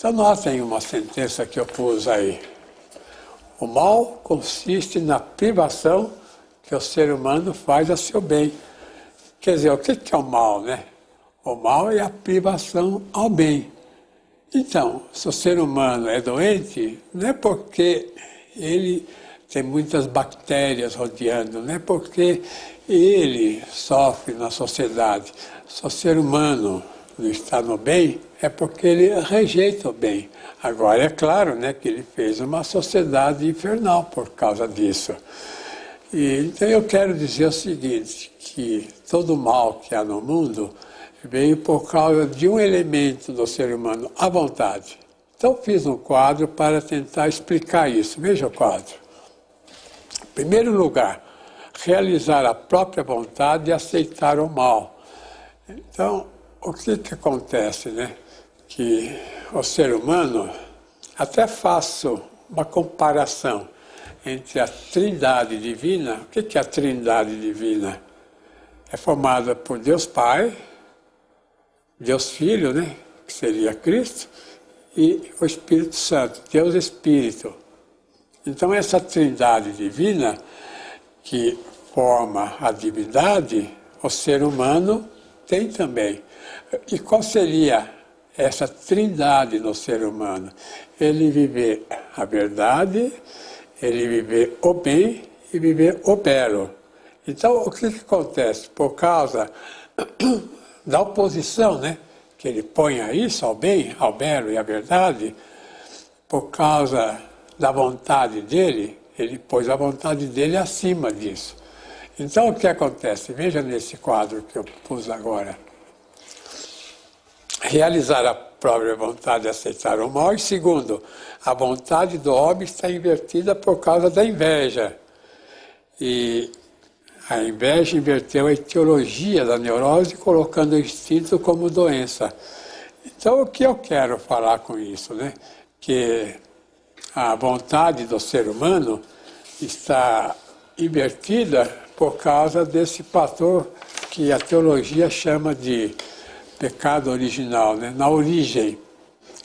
Então notem uma sentença que eu pus aí. O mal consiste na privação que o ser humano faz a seu bem. Quer dizer, o que é o mal, né? O mal é a privação ao bem. Então, se o ser humano é doente, não é porque ele tem muitas bactérias rodeando, não é porque ele sofre na sociedade. Se o ser humano não está no bem, é porque ele rejeita o bem. Agora, é claro, né, que ele fez uma sociedade infernal por causa disso. Então eu quero dizer o seguinte, que todo mal que há no mundo veio por causa de um elemento do ser humano, a vontade. Então fiz um quadro para tentar explicar isso. Veja o quadro. Em primeiro lugar, realizar a própria vontade e aceitar o mal. Então, o que acontece, né? Que o ser humano, até faço uma comparação entre a Trindade Divina. O que é a Trindade Divina? É formada por Deus Pai, Deus Filho, né, que seria Cristo, e o Espírito Santo, Deus Espírito. Então essa Trindade Divina, que forma a divindade, o ser humano tem também. E qual seria essa Trindade no ser humano? Ele viver a verdade, ele viver o bem e viver o belo. Então, o que acontece? Por causa da oposição, né, que ele põe a isso, ao bem, ao belo e à verdade, por causa da vontade dele, ele pôs a vontade dele acima disso. Então, o que acontece? Veja nesse quadro que eu pus agora. Realizar a própria vontade e aceitar o mal. E segundo, a vontade do homem está invertida por causa da inveja. E a inveja inverteu a etiologia da neurose, colocando o instinto como doença. Então, o que eu quero falar com isso, né? Que a vontade do ser humano está invertida por causa desse fator que a teologia chama de pecado original, né? Na origem.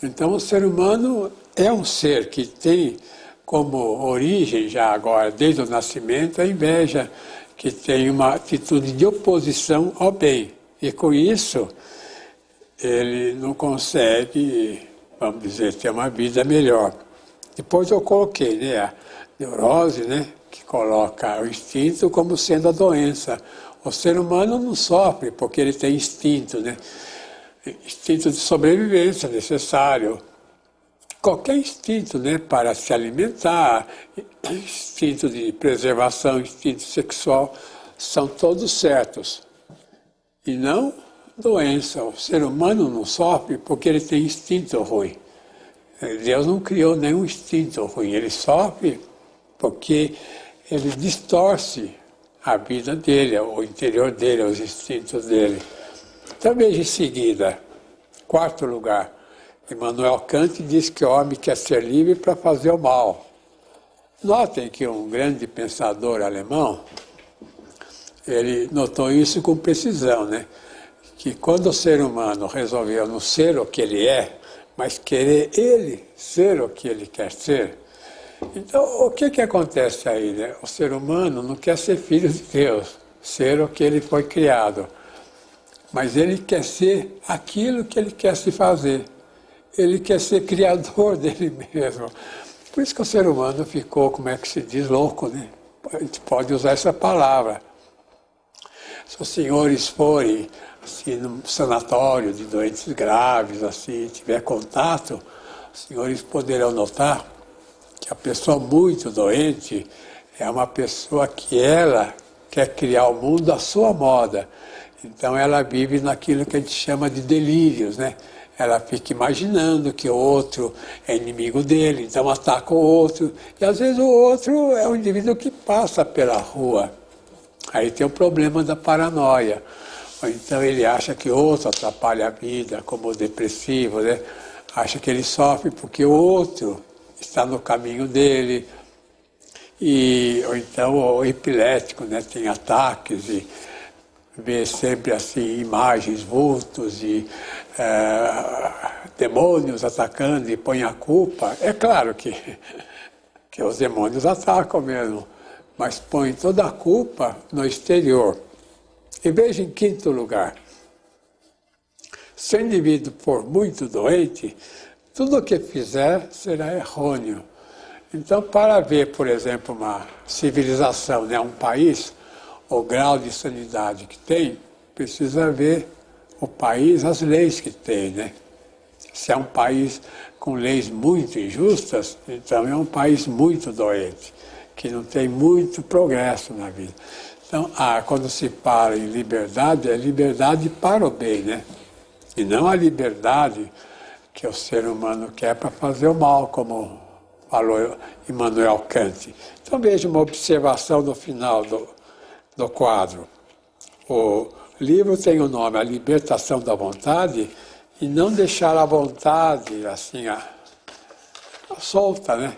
Então, o ser humano é um ser que tem como origem, já agora, desde o nascimento, a inveja, que tem uma atitude de oposição ao bem. E com isso, ele não consegue, vamos dizer, ter uma vida melhor. Depois eu coloquei, né, a neurose, né, que coloca o instinto como sendo a doença. O ser humano não sofre porque ele tem instinto, né? Instinto de sobrevivência necessário. Qualquer instinto, né, para se alimentar, instinto de preservação, instinto sexual, são todos certos. E não doença. O ser humano não sofre porque ele tem instinto ruim. Deus não criou nenhum instinto ruim. Ele sofre porque ele distorce a vida dele, o interior dele, os instintos dele. Então veja em seguida, quarto lugar. Immanuel Kant diz que o homem quer ser livre para fazer o mal. Notem que um grande pensador alemão, ele notou isso com precisão, né? Que quando o ser humano resolveu não ser o que ele é, mas querer ele ser o que ele quer ser, então o que acontece aí, né? O ser humano não quer ser filho de Deus, ser o que ele foi criado, mas ele quer ser aquilo que ele quer se fazer. Ele quer ser criador dele mesmo. Por isso que o ser humano ficou, como é que se diz, louco, né? A gente pode usar essa palavra. Se os senhores forem assim, num sanatório de doentes graves, assim, tiver contato, os senhores poderão notar que a pessoa muito doente é uma pessoa que ela quer criar o mundo à sua moda. Então ela vive naquilo que a gente chama de delírios, né? Ela fica imaginando que o outro é inimigo dele, então ataca o outro. E às vezes o outro é um indivíduo que passa pela rua. Aí tem o problema da paranoia. Ou então ele acha que o outro atrapalha a vida, como o depressivo, né? Acha que ele sofre porque o outro está no caminho dele. Ou então o epilético, né? Tem ataques e vê sempre assim imagens, vultos e demônios atacando e põe a culpa. É claro que os demônios atacam mesmo, mas põe toda a culpa no exterior. E veja em quinto lugar, se o indivíduo for muito doente, tudo o que fizer será errôneo. Então, para ver, por exemplo, uma civilização, né, um país, o grau de sanidade que tem, precisa ver o país, as leis que tem, né? Se é um país com leis muito injustas, então é um país muito doente, que não tem muito progresso na vida. Então, quando se fala em liberdade, é liberdade para o bem, né? E não a liberdade que o ser humano quer para fazer o mal, como falou Immanuel Kant. Então veja uma observação no final do quadro. O livro tem o nome A Libertação da Vontade, e não deixar a vontade assim solta, né?